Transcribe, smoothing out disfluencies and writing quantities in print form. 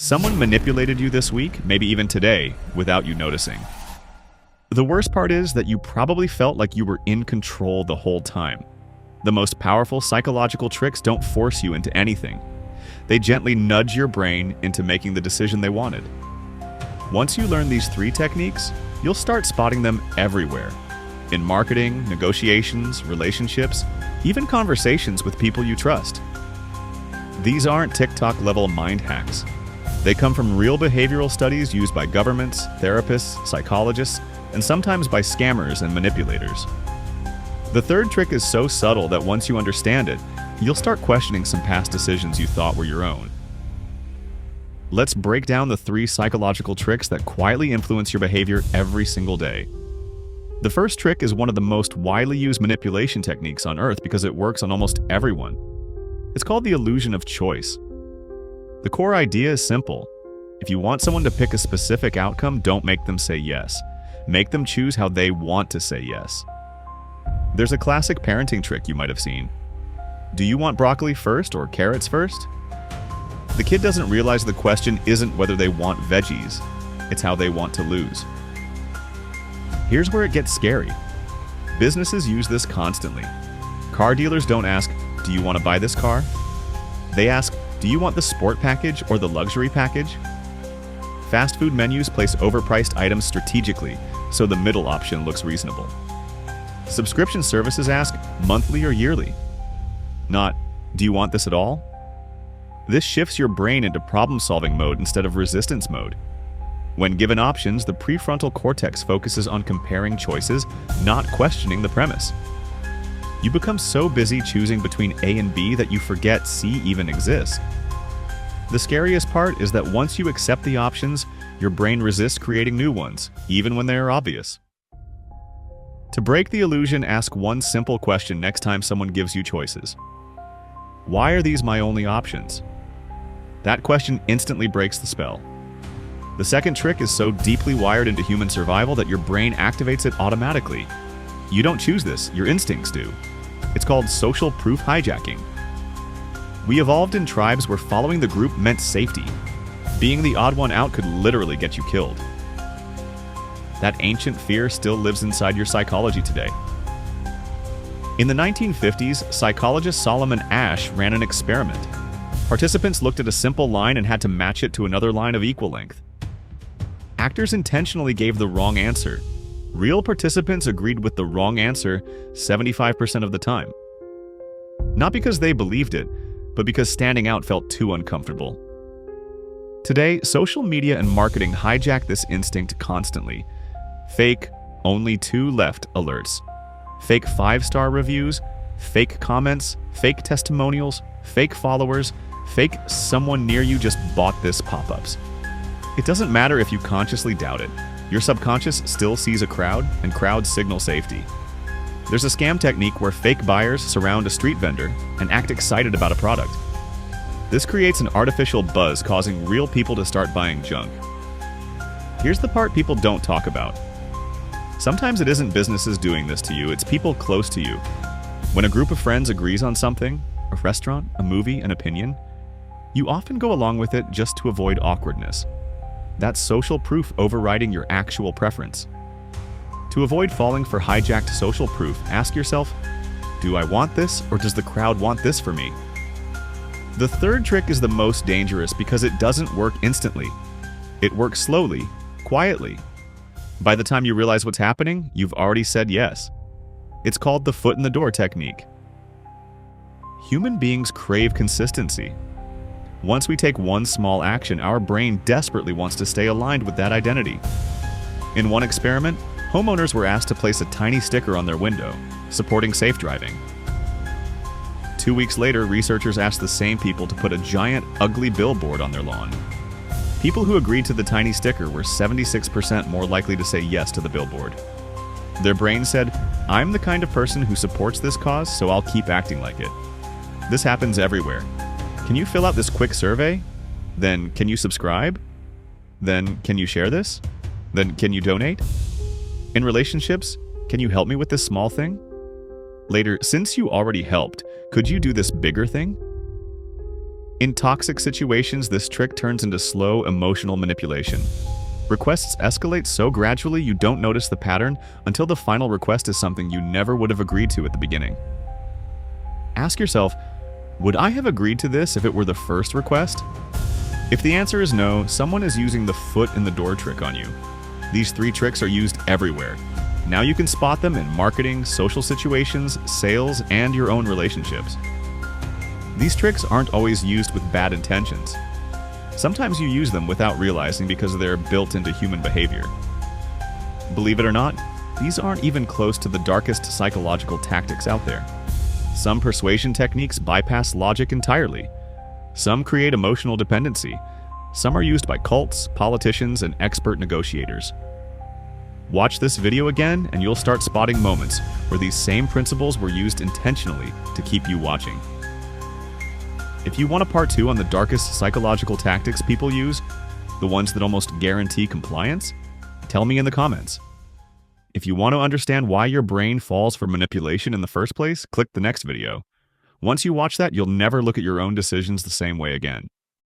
Someone manipulated you this week, maybe even today, without you noticing. The worst part is that you probably felt like you were in control the whole time. The most powerful psychological tricks don't force you into anything. They gently nudge your brain into making the decision they wanted. Once you learn these 3 techniques, you'll start spotting them everywhere. In marketing, negotiations, relationships, even conversations with people you trust. These aren't TikTok-level mind hacks. They come from real behavioral studies used by governments, therapists, psychologists, and sometimes by scammers and manipulators. The third trick is so subtle that once you understand it, you'll start questioning some past decisions you thought were your own. Let's break down the 3 psychological tricks that quietly influence your behavior every single day. The first trick is one of the most widely used manipulation techniques on Earth because it works on almost everyone. It's called the illusion of choice. The core idea is simple. If you want someone to pick a specific outcome, don't make them say yes. Make them choose how they want to say yes. There's a classic parenting trick you might have seen. Do you want broccoli first or carrots first? The kid doesn't realize the question isn't whether they want veggies, it's how they want to lose. Here's where it gets scary. Businesses use this constantly. Car dealers don't ask, "Do you want to buy this car?" They ask, "Do you want the sport package or the luxury package?" Fast food menus place overpriced items strategically, so the middle option looks reasonable. Subscription services ask, monthly or yearly? Not, "Do you want this at all?" This shifts your brain into problem-solving mode instead of resistance mode. When given options, the prefrontal cortex focuses on comparing choices, not questioning the premise. You become so busy choosing between A and B that you forget C even exists. The scariest part is that once you accept the options, your brain resists creating new ones, even when they are obvious. To break the illusion, ask one simple question next time someone gives you choices. Why are these my only options? That question instantly breaks the spell. The second trick is so deeply wired into human survival that your brain activates it automatically. You don't choose this, your instincts do. It's called social proof hijacking. We evolved in tribes where following the group meant safety. Being the odd one out could literally get you killed. That ancient fear still lives inside your psychology today. In the 1950s, psychologist Solomon Asch ran an experiment. Participants looked at a simple line and had to match it to another line of equal length. Actors intentionally gave the wrong answer. Real participants agreed with the wrong answer 75% of the time. Not because they believed it, but because standing out felt too uncomfortable. Today, social media and marketing hijack this instinct constantly. Fake "only 2 left" alerts. Fake 5-star reviews, fake comments, fake testimonials, fake followers, fake "someone near you just bought this" pop-ups. It doesn't matter if you consciously doubt it. Your subconscious still sees a crowd, and crowds signal safety. There's a scam technique where fake buyers surround a street vendor and act excited about a product. This creates an artificial buzz, causing real people to start buying junk. Here's the part people don't talk about. Sometimes it isn't businesses doing this to you, it's people close to you. When a group of friends agrees on something, a restaurant, a movie, an opinion, you often go along with it just to avoid awkwardness. That's social proof overriding your actual preference. To avoid falling for hijacked social proof, ask yourself, do I want this, or does the crowd want this for me? The third trick is the most dangerous because it doesn't work instantly. It works slowly, quietly. By the time you realize what's happening, you've already said yes. It's called the foot in the door technique. Human beings crave consistency. Once we take one small action, our brain desperately wants to stay aligned with that identity. In one experiment, homeowners were asked to place a tiny sticker on their window, supporting safe driving. 2 weeks later, researchers asked the same people to put a giant, ugly billboard on their lawn. People who agreed to the tiny sticker were 76% more likely to say yes to the billboard. Their brain said, "I'm the kind of person who supports this cause, so I'll keep acting like it." This happens everywhere. Can you fill out this quick survey? Then can you subscribe? Then can you share this? Then can you donate? In relationships, can you help me with this small thing? Later, since you already helped, could you do this bigger thing? In toxic situations, this trick turns into slow emotional manipulation. Requests escalate so gradually you don't notice the pattern until the final request is something you never would have agreed to at the beginning. Ask yourself, would I have agreed to this if it were the first request? If the answer is no, someone is using the foot in the door trick on you. These 3 tricks are used everywhere. Now you can spot them in marketing, social situations, sales, and your own relationships. These tricks aren't always used with bad intentions. Sometimes you use them without realizing because they're built into human behavior. Believe it or not, these aren't even close to the darkest psychological tactics out there. Some persuasion techniques bypass logic entirely. Some create emotional dependency. Some are used by cults, politicians, and expert negotiators. Watch this video again and you'll start spotting moments where these same principles were used intentionally to keep you watching. If you want a part 2 on the darkest psychological tactics people use, the ones that almost guarantee compliance, tell me in the comments. If you want to understand why your brain falls for manipulation in the first place, click the next video. Once you watch that, you'll never look at your own decisions the same way again.